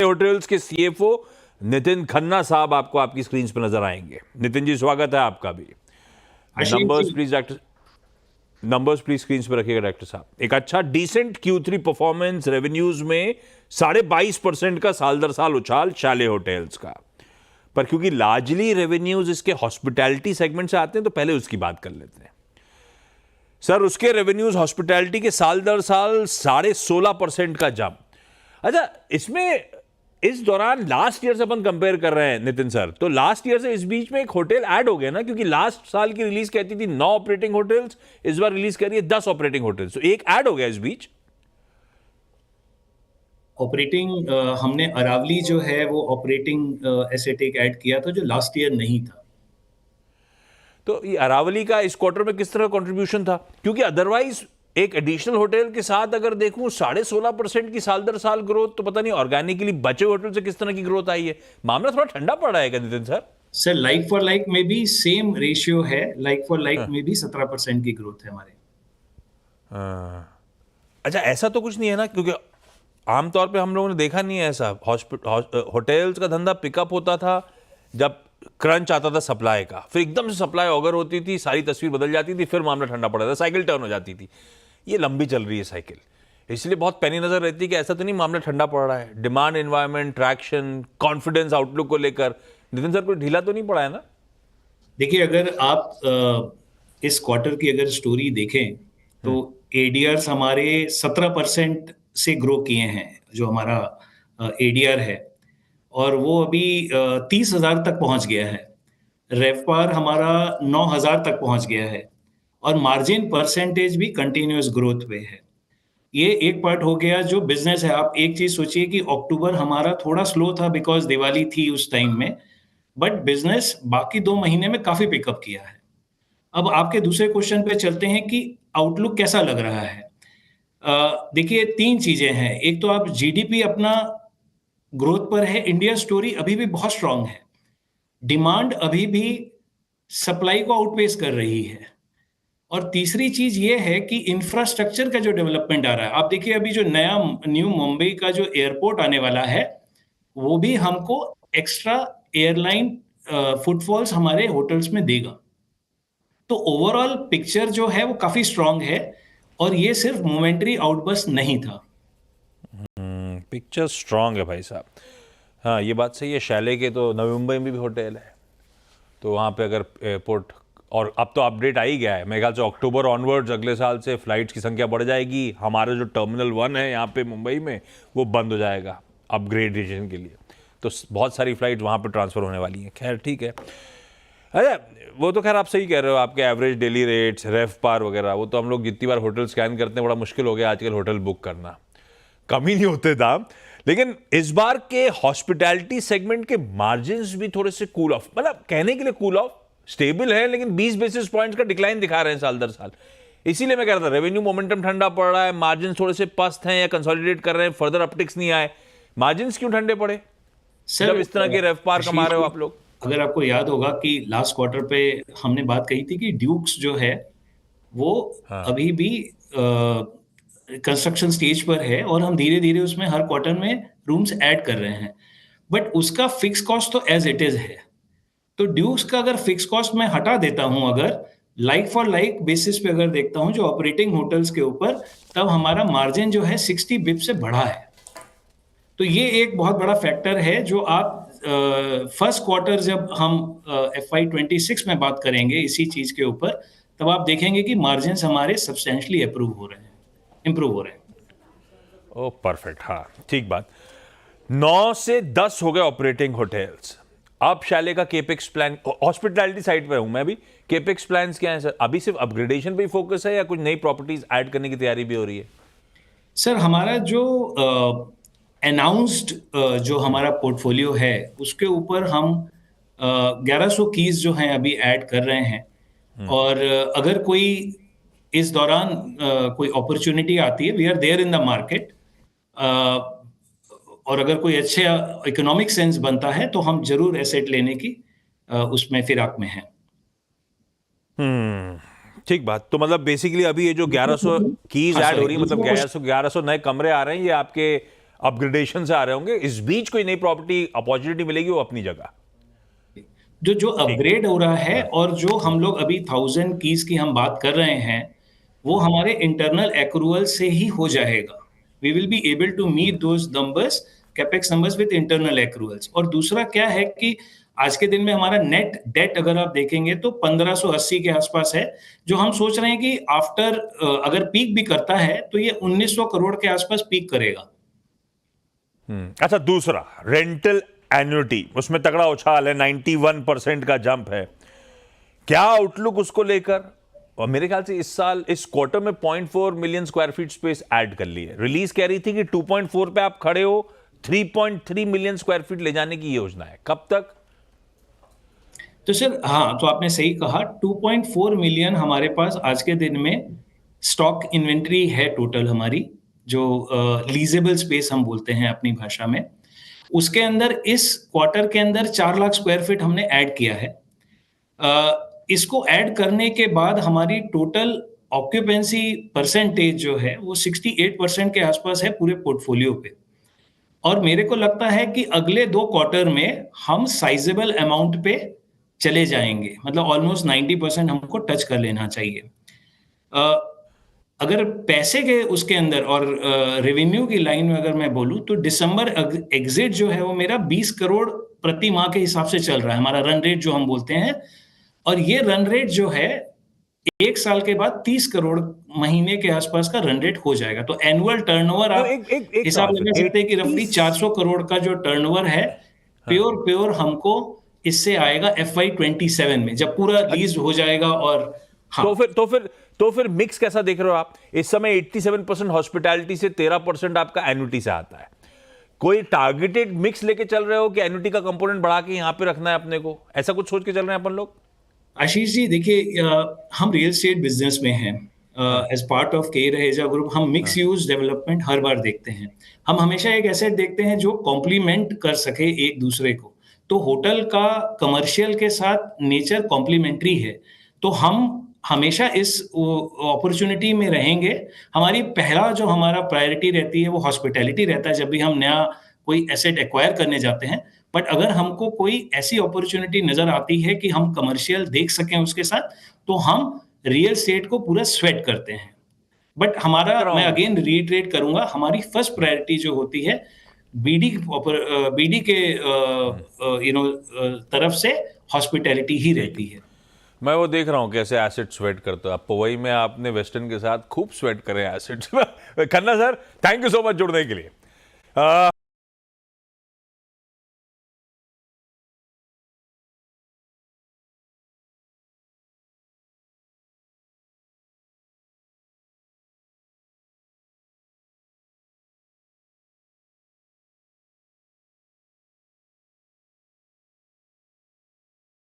Hotels के CFO Nitin Khanna साहब आपको आपकी स्क्रीन पर नजर आएंगे। नितिन जी, स्वागत है आपका भी। Ashish numbers ji, please doctor, numbers please screen पर रखिएगा डॉक्टर साहब। एक अच्छा डिसेंट Q3 परफॉर्मेंस, रेवेन्यूज में 22.5% का साल दर साल उछाल शैले होटल्स का। पर क्योंकि लार्जली रेवेन्यूज इसके हॉस्पिटैलिटी सेगमेंट से आते हैं तो पहले उसकी बात कर लेते हैं। सर, उसके रेवेन्यूज हॉस्पिटैलिटी के साल दर साल 16.5% का जंप। अच्छा, इसमें इस दौरान लास्ट ईयर से अपन कंपेयर कर रहे हैं नितिन सर, तो लास्ट ईयर से इस बीच में एक होटल ऐड हो गया ना, क्योंकि लास्ट साल की रिलीज कहती थी 9 ऑपरेटिंग होटल्स, इस बार रिलीज कर रही है 10 ऑपरेटिंग होटल्स, तो एक ऐड हो गया इस बीच। ऑपरेटिंग हमने अरावली जो है वो ऑपरेटिंग एसेट एक ऐड किया था जो लास्ट ईयर नहीं था। तो ये अरावली का इस क्वार्टर में किस तरह कंट्रीब्यूशन था? क्योंकि अदरवाइज एक एडिशनल होटल के साथ अगर देखूं 16.5% की साल दर साल ग्रोथ, तो पता नहीं ऑर्गेनिकली बचे होटल से किस तरह की ग्रोथ आई है। मामला थोड़ा ठंडा पड़ रहा है क्या Nitin sir? Sir, like for like में भी सेम रेशियो है, लाइक फॉर लाइक में भी 17% की ग्रोथ है हमारे। हाँ। अच्छा, ऐसा तो कुछ नहीं है ना, क्योंकि आमतौर पे हम लोगों ने देखा नहीं है ऐसा। होटल्स का धंधा पिकअप होता था जब क्रंच आता था सप्लाई का, फिर एकदम से सप्लाई ओवर होती थी, सारी तस्वीर बदल जाती थी, फिर मामला ठंडा पड़ा था, साइकिल टर्न हो जाती थी। ये लंबी चल रही है साइकिल, इसलिए बहुत पैनी नजर रहती है कि ऐसा तो नहीं मामला ठंडा पड़ रहा है। Demand environment, traction, confidence outlook को लेकर नितिन सर कोई ढीला तो नहीं पड़ा है ना? देखिए, अगर आप इस क्वार्टर की अगर स्टोरी देखें तो एडीआर हमारे 17% से ग्रो किए हैं, जो हमारा एडीआर है, और वो अभी 30,000 तक पहुंच गया है। रेवपार हमारा 9,000 तक पहुंच गया है, और मार्जिन परसेंटेज भी कंटिन्यूअस ग्रोथ पे है। ये एक पार्ट हो गया जो बिजनेस है। आप एक चीज सोचिए कि अक्टूबर हमारा थोड़ा स्लो था बिकॉज दिवाली थी उस टाइम में, बट बिजनेस बाकी 2 महीने में काफी पिकअप किया है। अब आपके दूसरे क्वेश्चन पे चलते हैं कि आउटलुक कैसा लग रहा है। देखिए, 3 चीजें हैं। एक तो आप जीडीपी अपना ग्रोथ पर है, इंडिया स्टोरी अभी भी बहुत स्ट्रांग है। डिमांड अभी भी सप्लाई को आउटपेस कर रही है। और तीसरी चीज ये है कि इंफ्रास्ट्रक्चर का जो डेवलपमेंट आ रहा है, आप देखिए अभी जो नया न्यू मुंबई का जो एयरपोर्ट आने वाला है, वो भी हमको एक्स्ट्रा एयरलाइन फुटफॉल्स हमारे होटल्स में देगा। तो ओवरऑल पिक्चर जो है वो काफी स्ट्रांग है, और ये सिर्फ मोमेंटरी आउटबर्स्ट नहीं था। पिक्चर स्ट्रांग है भाई साहब। हाँ, ये बात सही है। शैले के तो नवी मुंबई में भी होटल है, तो वहाँ पे अगर एयरपोर्ट, और अब तो अपडेट आ ही गया है मेरे ख्याल से अक्टूबर ऑनवर्ड्स अगले साल से फ्लाइट्स की संख्या बढ़ जाएगी। हमारा जो टर्मिनल 1 है यहाँ पे मुंबई में, वो बंद हो जाएगा अपग्रेडेशन के लिए, तो बहुत सारी फ्लाइट वहाँ पे ट्रांसफ़र होने वाली हैं। खैर ठीक है। अरे, वो तो खैर आप सही कह रहे हो, आपके एवरेज डेली रेट्स, रेफ पार वगैरह, वो तो हम लोग जितनी बार होटल स्कैन करते हैं बड़ा मुश्किल हो गया आजकल होटल बुक करना, कम ही नहीं होते दाम। लेकिन इस बार के हॉस्पिटैलिटी सेगमेंट के मार्जिन्स भी थोड़े से कूल ऑफ, मतलब कहने के लिए कूल ऑफ, स्टेबल है, लेकिन 20 बेसिस पॉइंट्स का डिक्लाइन दिखा रहे हैं साल दर साल। इसीलिए मैं कह रहा था रेवेन्यू मोमेंटम ठंडा पड़ रहा है, मार्जिन थोड़े से पस्त हैं या कंसोलिडेट कर रहे हैं, फर्दर अपटिक्स नहीं आए। मार्जिन क्यों ठंडे पड़े सर, जब इस तरह के रेफ पार कमा आशीष रहे हो जी, आप लोग? अगर आपको याद होगा कि लास्ट क्वार्टर पे हमने बात कही थी कि ड्यूक्स जो है वो हाँ। अभी भी कंस्ट्रक्शन स्टेज पर है, और हम धीरे धीरे उसमें हर क्वार्टर में रूम्स ऐड कर रहे हैं, बट उसका फिक्स कॉस्ट तो एज इट इज है। तो ड्यूक्स का अगर फिक्स कॉस्ट मैं हटा देता हूं, अगर लाइक फॉर लाइक बेसिस पे अगर देखता हूं जो ऑपरेटिंग होटल्स के ऊपर, तब हमारा मार्जिन जो है 60 बिप से बढ़ा है। तो ये एक बहुत बड़ा फैक्टर है जो आप फर्स्ट क्वार्टर जब हम FY26 में बात करेंगे इसी चीज के ऊपर, तब आप देखेंगे कि मार्जिन हमारे सब्सटेंशियली इम्प्रूव हो रहे हैं। ओ परफेक्ट, हाँ ठीक बात। 9 से 10 हो गए ऑपरेटिंग होटल्स। अब शैले का केपेक्स प्लान, हॉस्पिटैलिटी साइड पे हूं मैं अभी, केपेक्स प्लान्स क्या है सर? अभी सिर्फ अपग्रेडेशन पे ही फोकस है या कुछ नई प्रॉपर्टीज ऐड करने की तैयारी भी हो रही है? सर, हमारा जो अनाउंस्ड जो हमारा पोर्टफोलियो है उसके ऊपर हम 1100 कीज जो हैं अभी ऐड कर रहे हैं, और अगर कोई इस दौरान कोई अपॉर्चुनिटी आती है, we are there in the market, और अगर कोई अच्छे इकोनॉमिक सेंस बनता है तो हम जरूर एसेट लेने की उसमें फिराक में हैं। ठीक बात। तो मतलब बेसिकली अभी ये जो 1100 कीज हाँ, ऐड हो सॉरी, रही है, मतलब दूसरा क्वेश्चन। 1100 नए कमरे आ रहे हैं, ये आपके अपग्रेडेशन से आ रहे होंगे, इस बीच कोई नई प्रॉपर्टी अपॉर्चुनिटी मिलेगी वो अपनी जगह। जो अपग्रेड हो रहा है हाँ। और जो हम लोग अभी 1000 कीज की हम बात कर रहे हैं, वो हमारे इंटरनल एक्रूअल से ही हो जाएगा। We will be able to meet those numbers, capex numbers with internal accruals. और दूसरा क्या है कि आज के दिन में हमारा नेट डेट अगर आप देखेंगे तो 1580 के आसपास है, जो हम सोच रहे हैं कि आफ्टर अगर पीक भी करता है तो ये 1900 करोड़ के आसपास पीक करेगा। अच्छा, दूसरा रेंटल एन्युटी, उसमें तगड़ा उछाल है, 91% का जंप है। क्या आउटलुक उसको लेकर? और मेरे ख्याल से इस साल इस क्वार्टर में 0.4 million square feet space add कर ली है। रिलीज कह रही थी कि 2.4 पे आप खड़े हो, 3.3 मिलियन स्क्वायर फीट ले जाने की योजना है। कब तक? तो सर हाँ, तो आपने सही कहा, 2.4 मिलियन हमारे पास आज के दिन में स्टॉक इन्वेंट्री है टोटल हमारी, जो लीजेबल स्पेस हम बोलते हैं अपनी भाषा में। उसके अंदर इस क्वार्टर के अंदर 4 लाख स्क्वायर फीट हमने ऐड किया है। इसको ऐड करने के बाद हमारी टोटल ऑक्यूपेंसी परसेंटेज जो है वो 68% के आसपास है पूरे पोर्टफोलियो पे। और मेरे को लगता है कि अगले 2 क्वार्टर में हम साइजेबल अमाउंट पे चले जाएंगे, मतलब ऑलमोस्ट 90% हमको टच कर लेना चाहिए। अ, अगर पैसे के उसके अंदर और रेवेन्यू की लाइन में अगर मैं बोलूं तो दिसंबर एग्जिट जो है वो मेरा 20 करोड़ प्रति माह के हिसाब से चल रहा है, हमारा रन रेट जो हम बोलते हैं। और ये रन रेट जो है 1 साल के बाद 30 करोड़ महीने के आसपास का रन रेट हो जाएगा। तो एनुअल टर्नओवर तो आप एक हिसाब सवाल लगा फिर, सकते हैं कि रफली 400 करोड़ का जो टर्नओवर है, प्योर प्योर हमको इससे आएगा FY27 में, जब पूरा लीज हो जाएगा। और हाँ, तो फिर मिक्स कैसा देख रहे हो आप? इस समय 87% हॉस्पिटैलिटी से, 13% आपका एन्युटी से आता है। कोई टारगेटेड मिक्स लेके चल रहे हो कि एन्युटी का कंपोनेंट बढ़ा के यहां पे रखना है अपने को? ऐसा कुछ सोच के चल रहे हैं अपन लोग? आशीष जी देखिए, हम रियल एस्टेट बिजनेस में हैं। एज पार्ट ऑफ के रहेजा ग्रुप हम मिक्स यूज डेवलपमेंट हर बार देखते हैं। हम हमेशा एक एसेट देखते हैं जो कॉम्प्लीमेंट कर सके एक दूसरे को। तो होटल का कमर्शियल के साथ नेचर कॉम्प्लीमेंट्री है, तो हम हमेशा इस अपॉर्चुनिटी में रहेंगे। हमारी पहला जो हमारा प्रायोरिटी रहती है वो हॉस्पिटैलिटी रहता है जब भी हम नया कोई एसेट एक्वायर करने जाते हैं। बट अगर हमको कोई ऐसी अपॉर्चुनिटी नजर आती है कि हम कमर्शियल देख सकें उसके साथ, तो हम रियल एस्टेट को पूरा स्वेट करते हैं। बट हमारा, कर रहा मैं हूं। अगेन रीट्रेट करूंगा, हमारी फर्स्ट प्रायोरिटी जो होती है बीडी बीडी के तरफ से हॉस्पिटैलिटी ही ठीक रहती है, है। मैं वो देख रहा हूँ कैसे एसेट स्वेट करते हो आप। वही में आपने वेस्टर्न के साथ खूब स्वेट करे assets. Khanna sir, thank you so much जुड़ने के लिए।